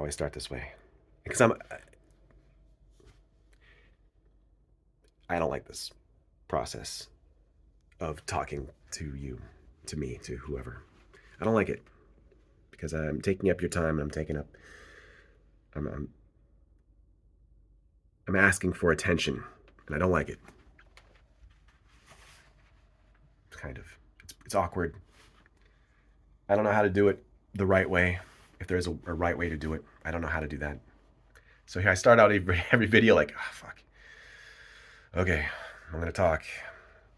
always start this way because I don't like this process of talking to you, to me, to whoever. I don't like it because I'm taking up your time. I'm I'm asking for attention, and I don't like it. It's kind of it's awkward. I don't know how to do it the right way. If there's a right way to do it, I don't know how to do that. So here I start out every video like, oh, fuck. Okay, I'm gonna talk,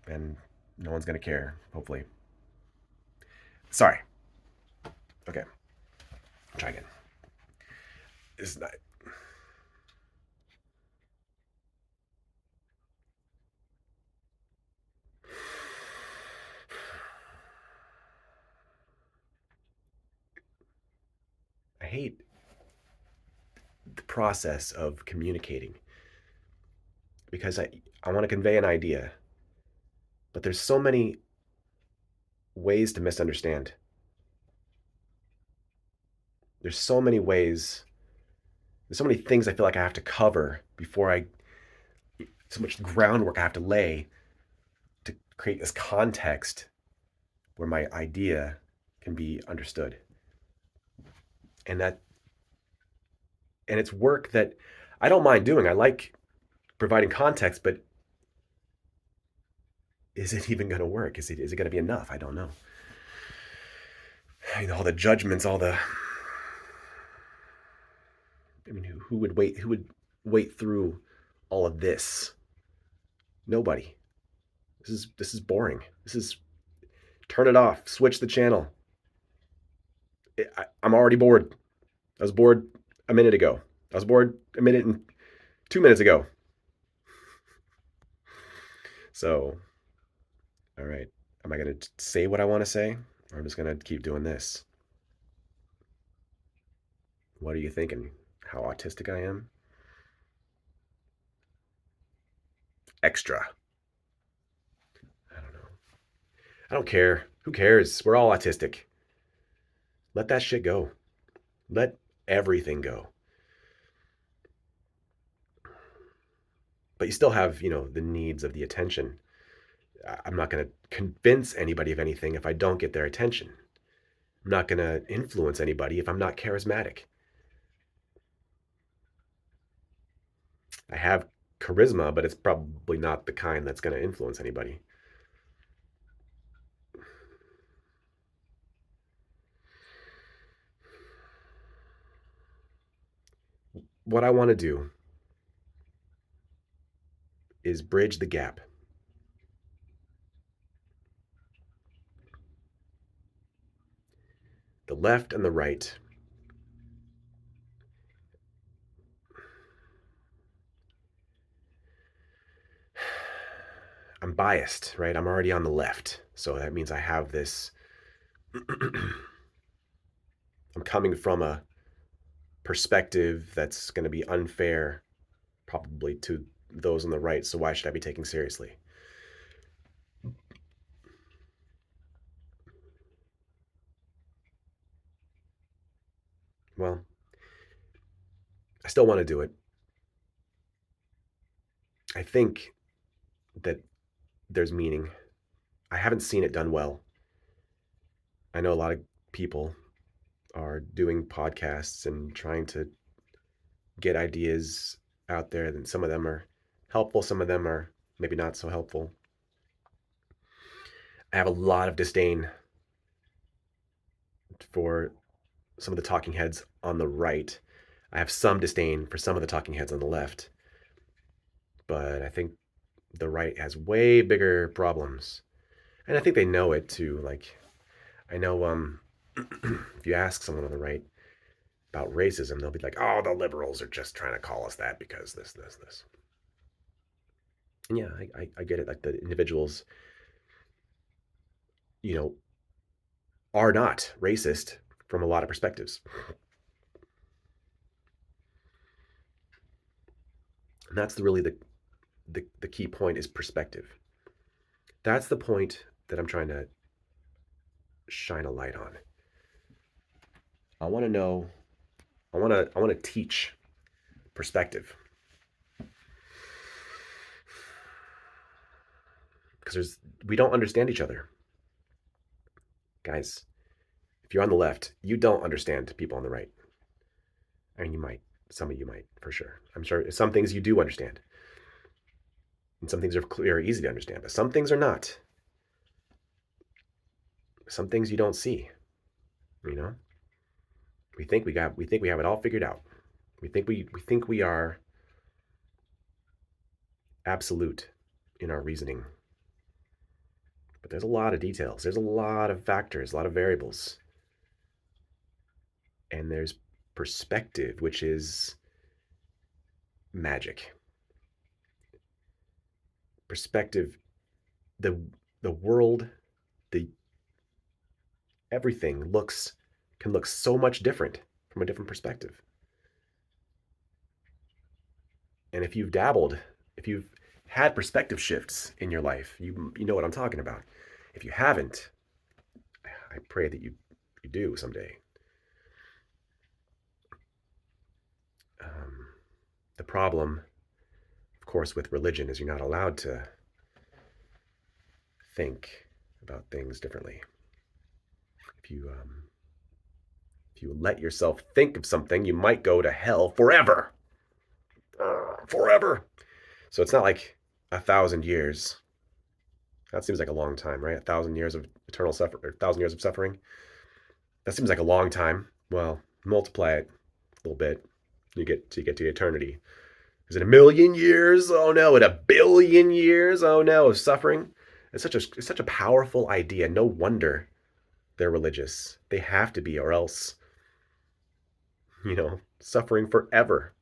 and no one's gonna care. Hopefully. Sorry. Okay, try again. This is not. I hate the process of communicating because I want to convey an idea, but there's so many ways to misunderstand. There's so many ways. There's so many things I feel like I have to cover before I. So much groundwork I have to lay to create this context where my idea can be understood, and that and it's work that I don't mind doing. I like providing context, but is it even going to work? Is it going to be enough? I don't know. All the judgments, all the. I mean, who would wait? Who would wait through all of this? Nobody. This is boring. This is turn it off. Switch the channel. I'm already bored. I was bored a minute ago. I was bored a minute and 2 minutes ago. So, all right. Am I going to say what I want to say? Or I'm just going to keep doing this? What are you thinking? How autistic I am? Extra. I don't know. I don't care. Who cares? We're all autistic. Let that shit go. Let everything go. But you still have, the needs of the attention. I'm not going to convince anybody of anything if I don't get their attention. I'm not going to influence anybody if I'm not charismatic. I have charisma, but it's probably not the kind that's going to influence anybody. What I want to do is bridge the gap. The left and the right. I'm biased, right? I'm already on the left. So that means I have this. I'm coming from a perspective that's going to be unfair, probably, to those on the right. So why should I be taken seriously? Well, I still want to do it. I think that there's meaning. I haven't seen it done well. I know a lot of people are doing podcasts and trying to get ideas out there, and some of them are helpful, some of them are maybe not so helpful. I have a lot of disdain for some of the talking heads on the right. I have some disdain for some of the talking heads on the left. But I think the right has way bigger problems. And I think they know it too. Like, I know if you ask someone on the right about racism, they'll be like, oh, the liberals are just trying to call us that because this. And yeah, I get it. Like, the individuals, you know, are not racist from a lot of perspectives. And that's really the key point is perspective. That's the point that I'm trying to shine a light on. I want to know I want to teach perspective, because we don't understand each other, guys. If you're on the left, you don't understand people on the right. I mean, you might. Some of you might, for sure. I'm sure some things you do understand, and some things are clear, easy to understand, but some things are not. Some things you don't see. You know, we think we have it all figured out. We think we are absolute in our reasoning, but there's a lot of details. There's a lot of factors, a lot of variables, and there's perspective, which is magic. Perspective, the the world, the everything can look so much different from a different perspective. And if you've dabbled, if you've had perspective shifts in your life, you know what I'm talking about. If you haven't, I pray that you do someday. Um, the problem, of course, with religion is you're not allowed to think about things differently. If you if you let yourself think of something, you might go to hell forever. Forever. So it's not like 1,000 years. That seems like a long time, right? 1,000 years of eternal suffering, or 1,000 years of suffering. That seems like a long time. Well, multiply it a little bit. You get to eternity. Is it 1,000,000 years? Oh no. At 1,000,000,000 years? Oh no, of suffering. It's such a powerful idea. No wonder they're religious. They have to be, or else, suffering forever.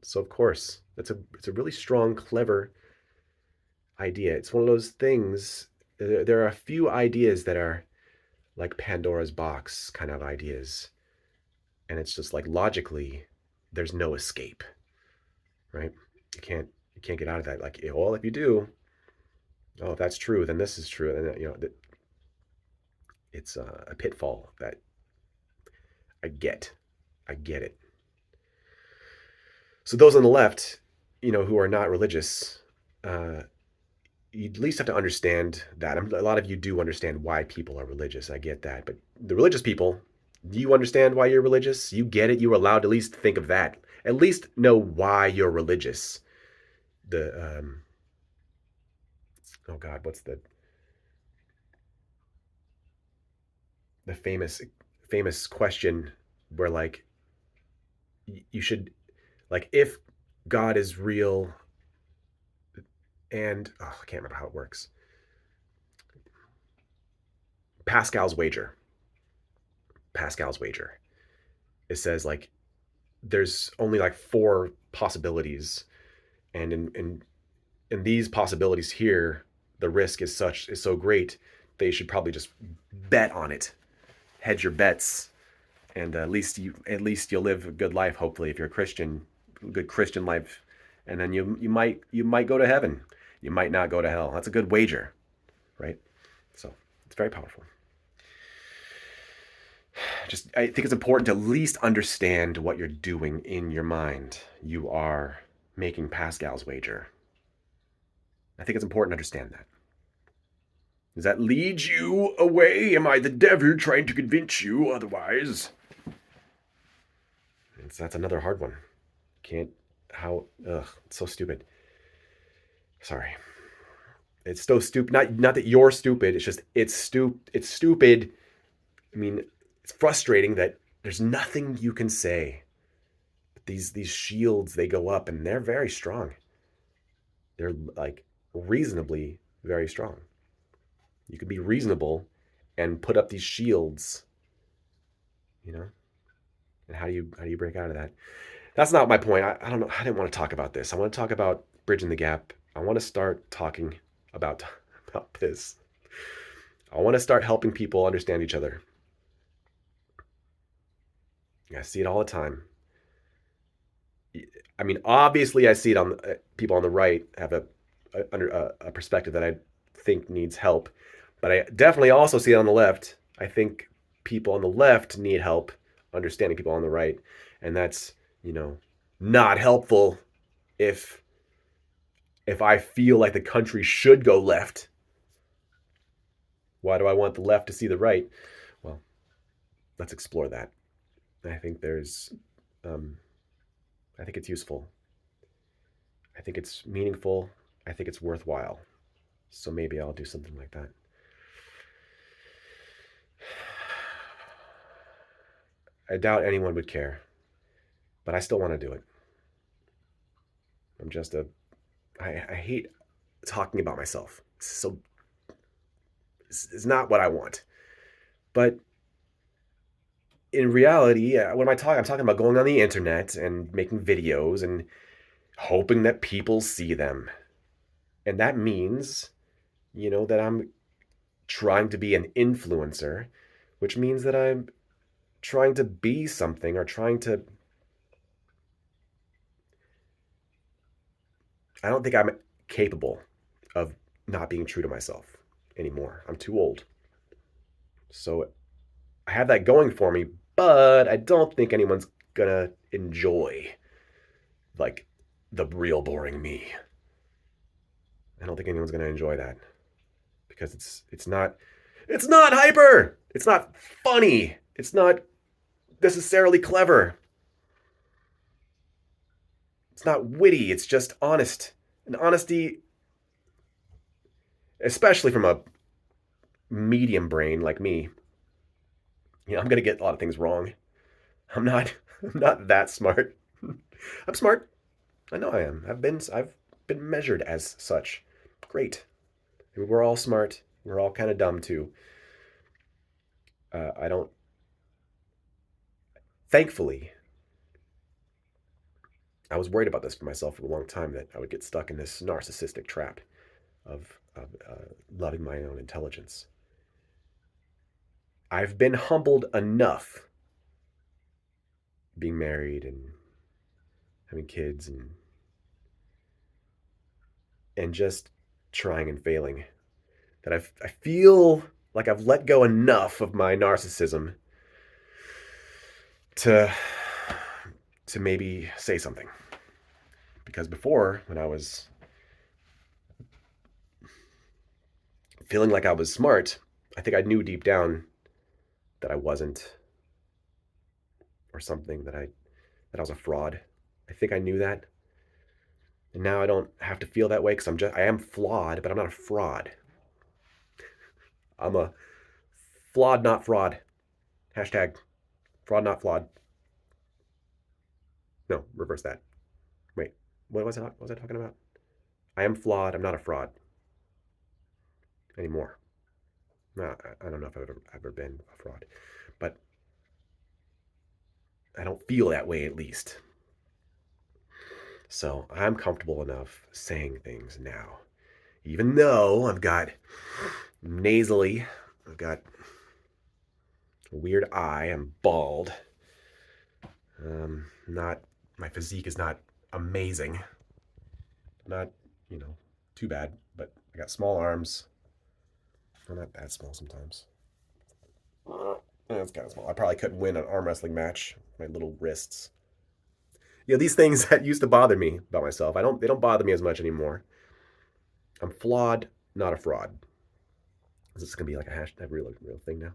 So of course, it's a really strong, clever idea. It's one of those things. There are a few ideas that are like Pandora's box kind of ideas, and it's just like logically, there's no escape, right? You can't get out of that. Like, well, if you do, oh, if that's true, then this is true, and it's a pitfall that I get. I get it. So those on the left, who are not religious, uh, you at least have to understand that. A lot of you do understand why people are religious. I get that. But the religious people, do you understand why you're religious? You get it. You're allowed to at least think of that. At least know why you're religious. Oh God, what's the famous question where, like, you should, like, if God is real, and I can't remember how it works. Pascal's wager. Pascal's wager. It says, like, there's only like four possibilities, and in these possibilities here, the risk is so great that you should probably just bet on it, hedge your bets, and at least you'll live a good life. Hopefully, if you're a Christian, good Christian life, and then you might go to heaven. You might not go to hell. That's a good wager, right? So it's very powerful. I think it's important to at least understand what you're doing in your mind. You are making Pascal's wager. I think it's important to understand that. Does that lead you away? Am I the devil trying to convince you otherwise? That's another hard one. It's so stupid. Sorry. It's so stupid. Not that you're stupid. It's just it's stupid. I mean, it's frustrating that there's nothing you can say. These shields, they go up and they're very strong. They're like reasonably very strong. You could be reasonable and put up these shields, And how do you break out of that? That's not my point. I don't know. I didn't want to talk about this. I want to talk about bridging the gap. I want to start talking about this. I want to start helping people understand each other. I see it all the time. I mean, obviously, I see it on people on the right have a perspective that I think needs help, but I definitely also see it on the left. I think people on the left need help understanding people on the right, and that's, you know, not helpful if I feel like the country should go left. Why do I want the left to see the right? Well, let's explore that. I think there's, um, I think it's useful. I think it's meaningful. I think it's worthwhile. So maybe I'll do something like that. I doubt anyone would care, but I still want to do it. I'm just a, I hate talking about myself. So it's not what I want. But in reality, what am I talking? I'm talking about going on the internet and making videos and hoping that people see them. And that means, that I'm trying to be an influencer, which means that I'm trying to be something or trying to. I don't think I'm capable of not being true to myself anymore. I'm too old. So I have that going for me, but I don't think anyone's gonna enjoy like the real boring me. I don't think anyone's gonna enjoy that because it's not hyper. It's not funny. It's not necessarily clever. It's not witty. It's just honest. And honesty, especially from a medium brain like me, I'm gonna get a lot of things wrong. I'm not I'm not that smart. I'm smart. I know I am. I've been measured as such. Great. We're all smart. We're all kind of dumb too. I don't. Thankfully, I was worried about this for myself for a long time that I would get stuck in this narcissistic trap of loving my own intelligence. I've been humbled enough being married and having kids and just trying and failing that I feel like I've let go enough of my narcissism to maybe say something. Because before, when I was feeling like I was smart, I think I knew deep down that I wasn't, or something that I was a fraud. I think I knew that. And now I don't have to feel that way because I am flawed, but I'm not a fraud. I'm a flawed, not fraud. Hashtag fraud, not flawed. No, reverse that. Wait, what was I talking about? I am flawed. I'm not a fraud anymore. No, I don't know if I've ever been a fraud, but I don't feel that way at least. So I'm comfortable enough saying things now, even though I've got nasally, I've got a weird eye, I'm bald. Not My physique is not amazing, not too bad, but I got small arms. They're not that small sometimes. That's kind of small. I probably couldn't win an arm wrestling match. My little wrists. These things that used to bother me about myself, they don't bother me as much anymore. I'm flawed, not a fraud. Is this gonna be like a hashtag real thing now?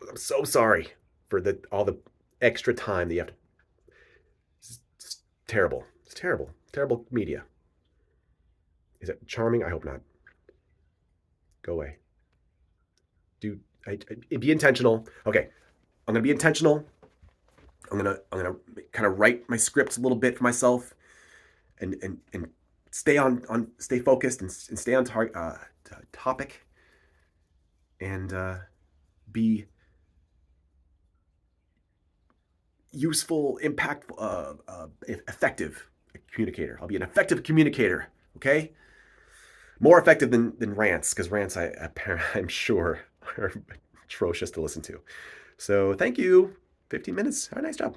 I'm so sorry for all the extra time that you have to. It's terrible. It's terrible. Terrible media. Is it charming? I hope not. Go away. Do be intentional. Okay, I'm gonna be intentional. I'm gonna kind of write my scripts a little bit for myself, and stay focused and stay on topic, and be useful, impactful, effective communicator. I'll be an effective communicator. Okay, more effective than rants, because rants I'm sure are atrocious to listen to. So thank you. 15 minutes. Have a nice job.